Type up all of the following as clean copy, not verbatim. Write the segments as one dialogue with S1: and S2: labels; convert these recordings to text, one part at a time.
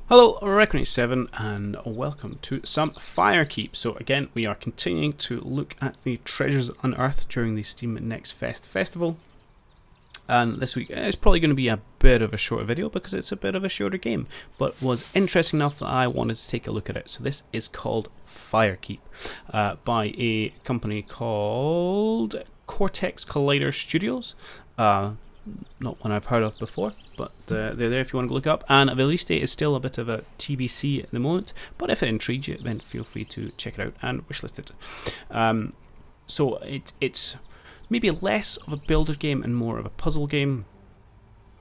S1: Hello, Requin87 and welcome to some Firekeep. So again, we are continuing to look at the treasures unearthed during the Steam Next Fest festival. And this week it's probably going to be a bit of a shorter video because it's a bit of a shorter game, but was interesting enough that I wanted to take a look at it. So this is called Firekeep by a company called Cortex Collider Studios. Not one I've heard of before, but they're there if you want to look up. And the release date is still a bit of a TBC at the moment, but if it intrigues you, then feel free to check it out and wishlist it. So it's maybe less of a builder game and more of a puzzle game,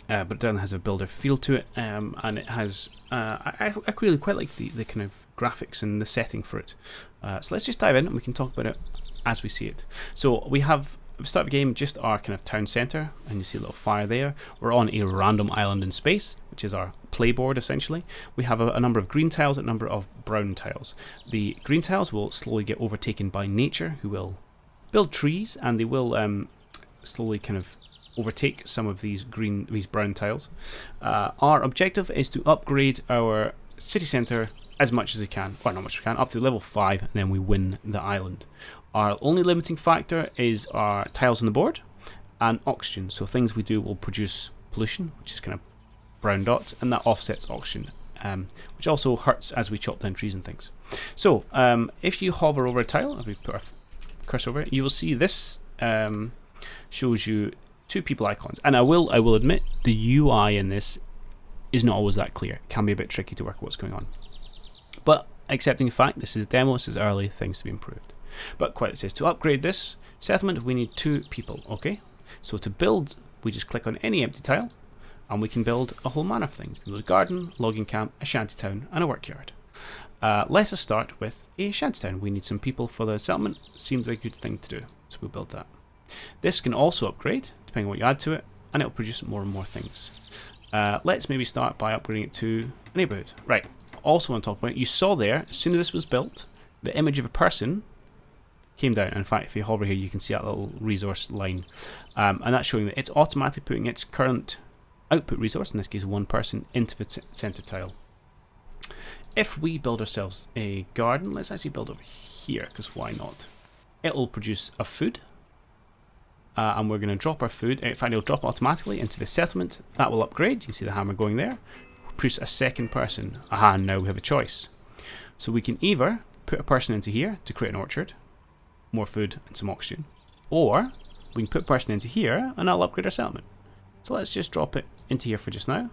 S1: but it definitely has a builder feel to it, and it has I really quite like the kind of graphics and the setting for it. So let's just dive in and we can talk about it as we see it. So we have at the start of the game just our kind of town centre, and you see a little fire there. We're on a random island in space, which is our playboard essentially. We have a number of green tiles and a number of brown tiles. The green tiles will slowly get overtaken by nature, who will build trees, and they will slowly kind of overtake some of these brown tiles. Our objective is to upgrade our city centre as much as we can, or not much as we can, up to level 5, and then we win the island. Our only limiting factor is our tiles on the board and oxygen. So things we do will produce pollution, which is kind of brown dots, and that offsets oxygen, which also hurts as we chop down trees and things. So if you hover over a tile, if we put our cursor over it, you will see this shows you two people icons. And I will admit the UI in this is not always that clear. It can be a bit tricky to work out what's going on. But accepting the fact this is a demo, this is early, things to be improved. But quite it says, to upgrade this settlement we need 2 people, okay? So to build, we just click on any empty tile and we can build a whole manner of things. We build a garden, logging camp, a shantytown and a workyard. Let us start with a shantytown. We need some people for the settlement, seems like a good thing to do, so we'll build that. This can also upgrade, depending on what you add to it, and it'll produce more and more things. Let's maybe start by upgrading it to a neighbourhood. Right, also want to talk about, you saw there, as soon as this was built, the image of a person came down. In fact, if you hover here, you can see that little resource line, and that's showing that it's automatically putting its current output resource, in this case 1 person, into the center tile. If we build ourselves a garden, let's actually build over here, because why not? It'll produce a food, and we're going to drop our food. In fact, it'll drop automatically into the settlement. That will upgrade. You can see the hammer going there. We'll produce a second person. Aha, and now we have a choice. So we can either put a person into here to create an orchard, more food and some oxygen, or we can put a person into here and that'll upgrade our settlement. So let's just drop it into here for just now,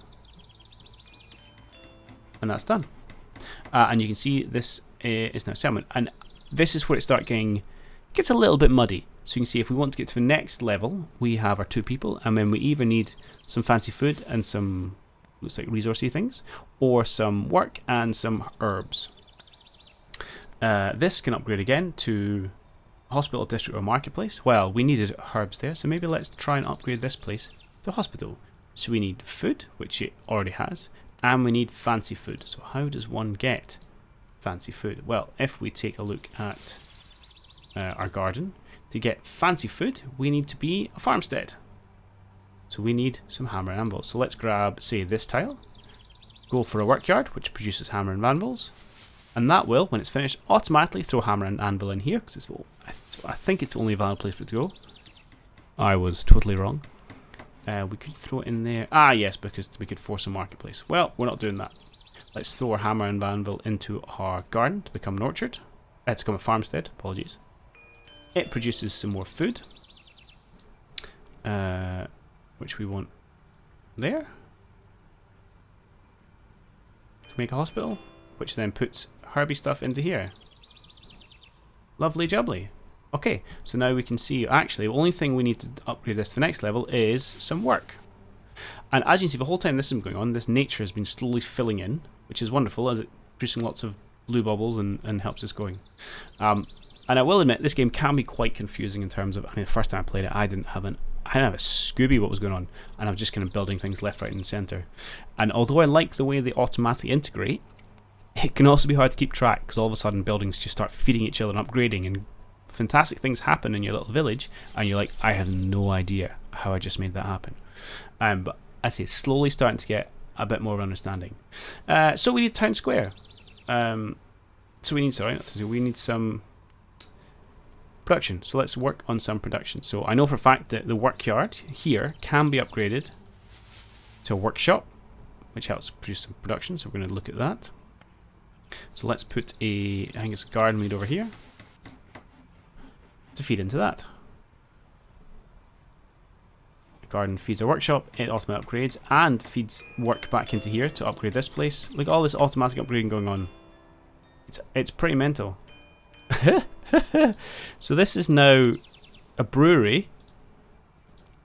S1: and that's done. And you can see this is now settlement, and this is where it gets a little bit muddy. So you can see if we want to get to the next level, we have our 2 people, and then we either need some fancy food and some looks like resourcey things, or some work and some herbs. This can upgrade again to hospital, district or marketplace. Well, we needed herbs there, so maybe let's try and upgrade this place to hospital. So we need food, which it already has, and we need fancy food. So how does one get fancy food? Well, if we take a look at our garden, to get fancy food we need to be a farmstead. So we need some hammer and anvils. So let's grab, say, this tile, go for a workyard which produces hammer and anvils, and that will, when it's finished, automatically throw hammer and anvil in here, because I think it's the only valid place for it to go. I was totally wrong. We could throw it in there. Ah, yes, because we could force a marketplace. Well, we're not doing that. Let's throw our hammer and anvil into our garden to become an orchard. To become a farmstead, apologies. It produces some more food, which we want there to make a hospital, which then puts herby stuff into here. Lovely jubbly. Okay, so now we can see, actually, the only thing we need to upgrade this to the next level is some work. And as you can see, the whole time this is going on, this nature has been slowly filling in, which is wonderful, as it's producing lots of blue bubbles and helps us going. And I will admit, this game can be quite confusing in terms of, the first time I played it, I didn't have a Scooby what was going on, and I was just kind of building things left, right and centre. And although I like the way they automatically integrate, it can also be hard to keep track, because all of a sudden buildings just start feeding each other and upgrading, and fantastic things happen in your little village, and you're like, I have no idea how I just made that happen. But I say it's slowly starting to get a bit more of understanding. So we need town square. So we need some production. So let's work on some production. So I know for a fact that the workyard here can be upgraded to a workshop, which helps produce some production. So we're going to look at that. So let's put I think it's a garden lead over here to feed into that. The garden feeds our workshop, it automatically upgrades and feeds work back into here to upgrade this place. Look at all this automatic upgrading going on. It's pretty mental. So this is now a brewery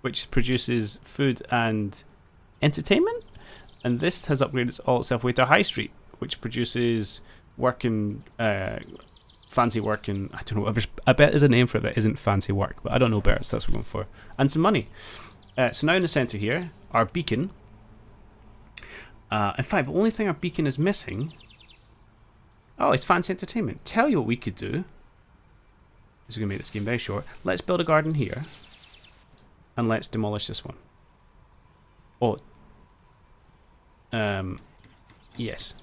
S1: which produces food and entertainment, and this has upgraded all itself way to a high street which produces work and fancy work, and I don't know, I bet there's a name for it that isn't fancy work, but I don't know better, so that's what we're going for. And some money. So now in the centre here, our beacon. In fact, the only thing our beacon is missing, oh, it's fancy entertainment. Tell you what we could do. This is going to make this game very short. Let's build a garden here, and let's demolish this one. Oh, yes.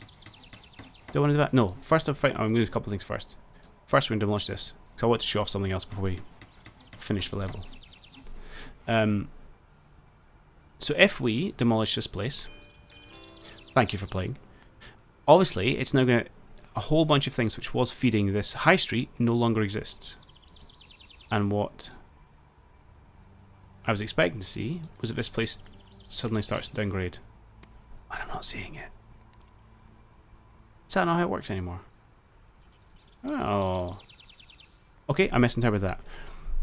S1: Do I want to do that? No. First, I'm going to do a couple of things first. First, we're going to demolish this, because I want to show off something else before we finish the level. So if we demolish this place, thank you for playing. Obviously, it's now going to, a whole bunch of things which was feeding this high street no longer exists. And what I was expecting to see was that this place suddenly starts to downgrade. And I'm not seeing it. Is that not how it works anymore? Oh. Okay, I misinterpreted that.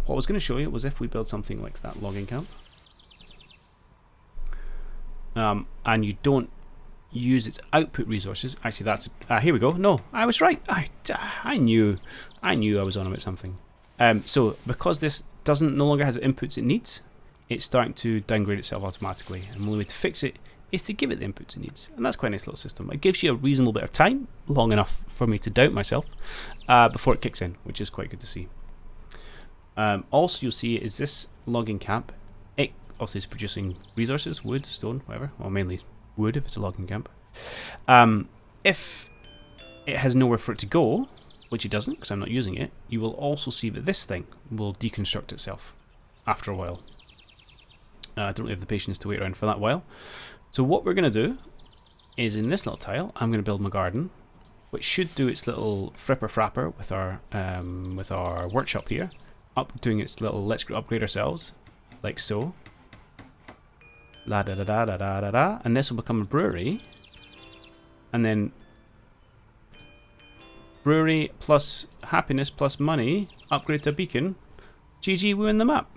S1: What I was going to show you was if we build something like that logging camp. And you don't use its output resources. Actually, that's... here we go. No, I was right. I knew I was on about something. So, because this no longer has the inputs it needs, it's starting to downgrade itself automatically. And the only way to fix it is to give it the inputs it needs. And that's quite a nice little system. It gives you a reasonable bit of time, long enough for me to doubt myself, before it kicks in, which is quite good to see. Also, you'll see is this logging camp, it obviously is producing resources, wood, stone, whatever. Well, mainly wood if it's a logging camp. If it has nowhere for it to go, which it doesn't because I'm not using it, you will also see that this thing will deconstruct itself after a while. I don't have the patience to wait around for that while. So what we're going to do is in this little tile, I'm going to build my garden, which should do its little fripper frapper with our workshop here, doing its little let's upgrade ourselves, like so. La da da da da da da da, and this will become a brewery, and then brewery plus happiness plus money, upgrade to a beacon. GG, we win the map.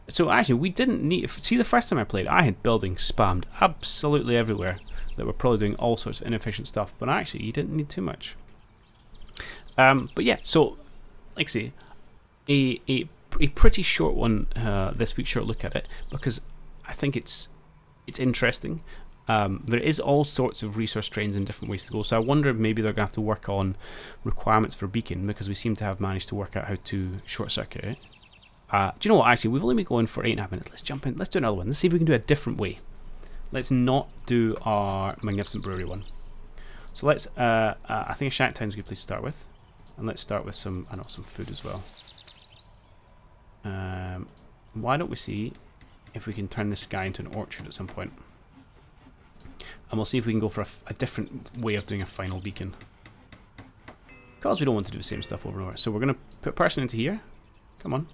S1: So actually, we didn't need... See, the first time I played, I had buildings spammed absolutely everywhere that were probably doing all sorts of inefficient stuff, but actually, you didn't need too much. But yeah, so, like I say, a pretty short one this week, short look at it, because I think it's interesting. There is all sorts of resource trains and different ways to go, so I wonder if maybe they're going to have to work on requirements for beacon, because we seem to have managed to work out how to short circuit it. Do you know what, actually, we've only been going for 8.5 minutes. Let's jump in, let's do another one. Let's see if we can do a different way. Let's not do our Magnificent Brewery one. So let's, I think a shack town's a good place to start with. And let's start with some food as well. Why don't we see if we can turn this guy into an orchard at some point. And we'll see if we can go for a different way of doing a final beacon. Because we don't want to do the same stuff over and over. So we're going to put a person into here. Come on.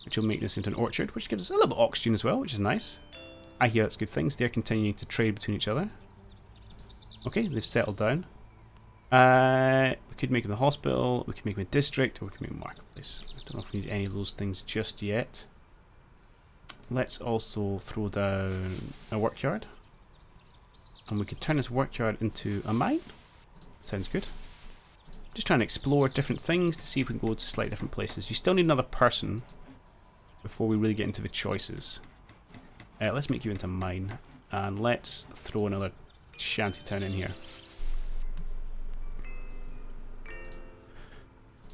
S1: Which will make this into an orchard, which gives us a little bit of oxygen as well, which is nice. I hear that's good things. They're continuing to trade between each other. Okay, they've settled down. We could make them a hospital, we could make them a district, or we could make them a marketplace. I don't know if we need any of those things just yet. Let's also throw down a workyard. And we could turn this workyard into a mine. Sounds good. Just trying to explore different things to see if we can go to slightly different places. You still need another person before we really get into the choices. Let's make you into mine. And let's throw another shantytown in here.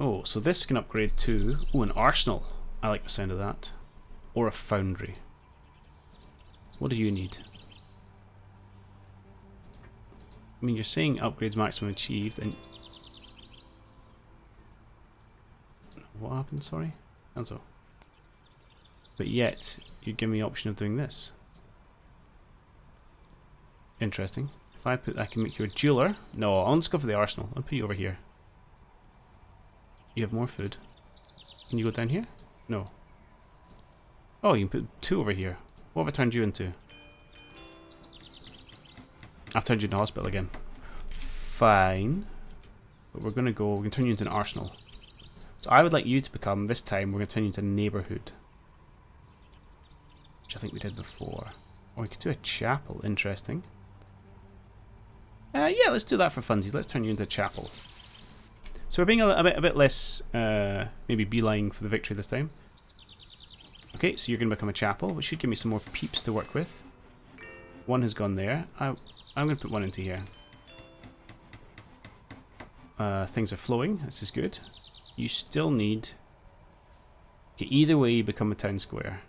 S1: Oh, so this can upgrade to... Oh, an arsenal. I like the sound of that. Or a foundry. What do you need? I mean, you're saying upgrades maximum achieved, and what happened? Sorry, cancel. But yet you give me the option of doing this. Interesting. If I can make you a jeweler. No, I'll just go for the arsenal. I'll put you over here. You have more food. Can you go down here? No. Oh, you can put 2 over here. What have I turned you into? I've turned you into hospital again. Fine. But we're going to turn you into an arsenal. So I would like you to become, this time, we're going to turn you into a neighbourhood. Which I think we did before. Or we could do a chapel. Interesting. Yeah, let's do that for funsies. Let's turn you into a chapel. So we're being a bit less, maybe beeline for the victory this time. Okay, so you're going to become a chapel, which should give me some more peeps to work with. 1 has gone there. I'm going to put 1 into here. Things are flowing. This is good. You still need... Okay, either way you become a town square.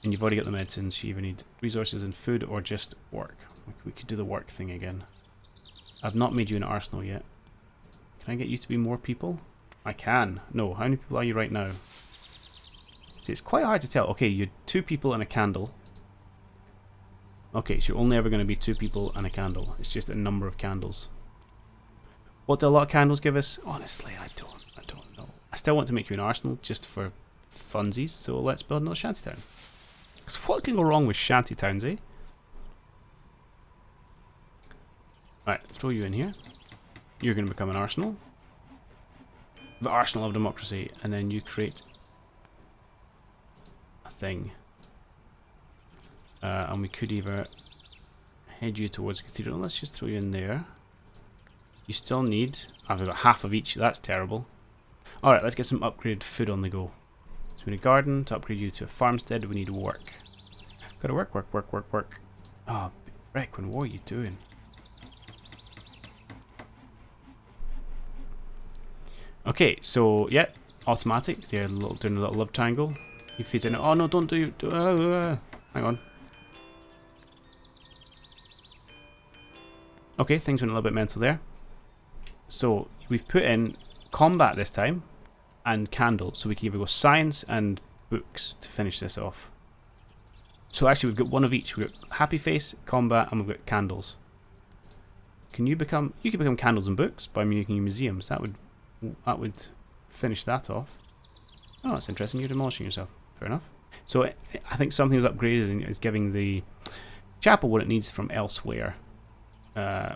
S1: And you've already got the medicines, so you either need resources and food or just work. We could do the work thing again. I've not made you an arsenal yet. Can I get you to be more people? I can. No, how many people are you right now? See, it's quite hard to tell. Okay, you're 2 people and a candle. Okay, so you're only ever going to be 2 people and a candle. It's just a number of candles. What do a lot of candles give us? Honestly, I don't know. I still want to make you an arsenal just for funsies, so let's build another shantytown. So what can go wrong with shantytowns, eh? Right, throw you in here. You're going to become an arsenal. The arsenal of democracy, and then you create a thing. And we could either head you towards the cathedral. Let's just throw you in there. You still need... I've got half of each. That's terrible. Alright, let's get some upgraded food on the go. So we need a garden. To upgrade you to a farmstead, we need work. Gotta work. Oh, Requin, what are you doing? Okay, so, yeah, automatic. They're doing a little love triangle. He feeds in. Oh, no, don't do... hang on. Okay, things went a little bit mental there. So, we've put in combat this time and candle. So we can either go science and books to finish this off. So actually we've got 1 of each. We've got happy face, combat, and we've got candles. Can you become... You can become candles and books by making museums. That would finish that off. Oh, that's interesting. You're demolishing yourself. Fair enough. So I think something is upgraded and is giving the chapel what it needs from elsewhere.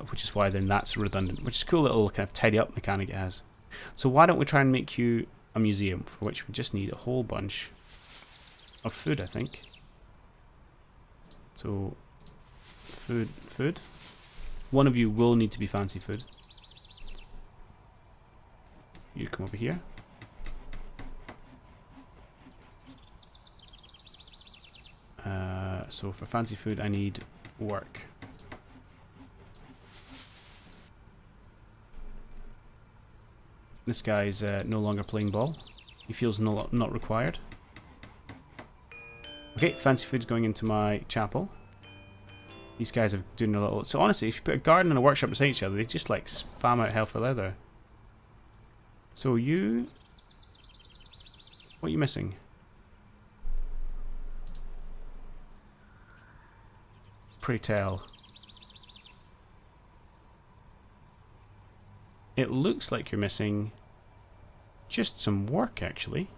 S1: Which is why then that's redundant. Which is a cool little kind of tidy up mechanic it has. So why don't we try and make you a museum, for which we just need a whole bunch of food, I think. So, food. 1 of you will need to be fancy food. You come over here. So for fancy food I need work. This guy's no longer playing ball. He feels not required. Okay, fancy food's going into my chapel. These guys are doing a little... So honestly, if you put a garden and a workshop beside each other, they just like spam out hell for leather. So you... What are you missing? Pray tell. It looks like you're missing just some work, actually.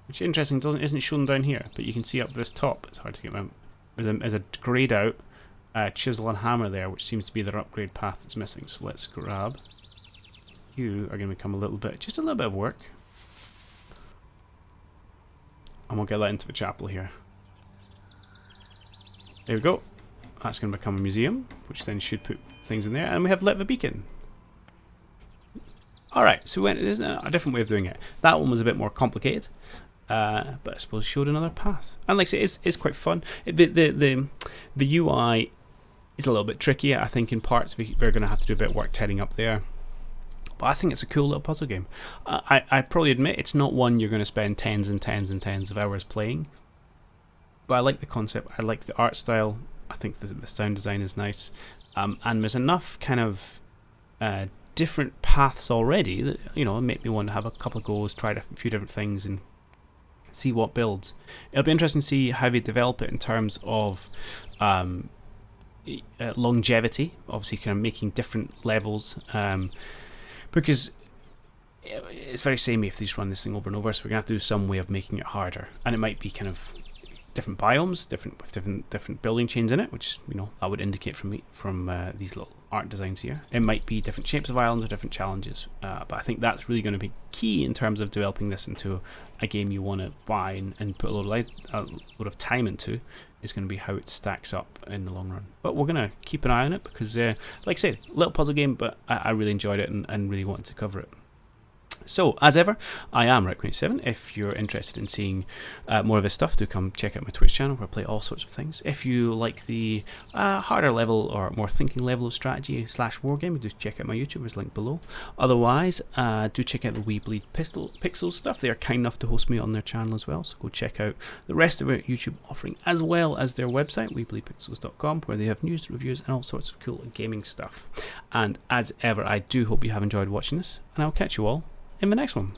S1: Which is interesting, isn't shown down here, but you can see up this top. It's hard to get my... There's a greyed out chisel and hammer there, which seems to be their upgrade path that's missing. So let's grab... You are going to become just a little bit of work. And we'll get that into the chapel here. There we go. That's going to become a museum, which then should put things in there. And we have lit the beacon. Alright, so there's a different way of doing it. That one was a bit more complicated. But I suppose showed another path. And like I say, it's quite fun. The UI is a little bit tricky. I think in parts we're going to have to do a bit of work tidying up there. But I think it's a cool little puzzle game. I probably admit it's not one you're going to spend tens and tens and tens of hours playing. But I like the concept. I like the art style. I think the sound design is nice, and there's enough kind of different paths already that, you know, make me want to have a couple of goes, try a few different things, and see what builds. It'll be interesting to see how they develop it in terms of longevity, obviously kind of making different levels, because it's very samey if they just run this thing over and over, so we're going to have to do some way of making it harder, and it might be kind of different biomes, different building chains in it, which, you know, that would indicate from these little art designs here. It might be different shapes of islands or different challenges, but I think that's really going to be key in terms of developing this into a game you want to buy and put a lot of time into. Is going to be how it stacks up in the long run. But we're going to keep an eye on it because, like I said, a little puzzle game, but I really enjoyed it and really wanted to cover it. So, as ever, I am Requin87. If you're interested in seeing more of this stuff, do come check out my Twitch channel where I play all sorts of things. If you like the harder level or more thinking level of strategy / wargame, do check out my YouTube, there's a link below. Otherwise, do check out the We Bleed Pixels stuff. They are kind enough to host me on their channel as well, so go check out the rest of their YouTube offering as well as their website, webleedpixels.com, where they have news, reviews, and all sorts of cool gaming stuff. And as ever, I do hope you have enjoyed watching this, and I'll catch you all in the next one.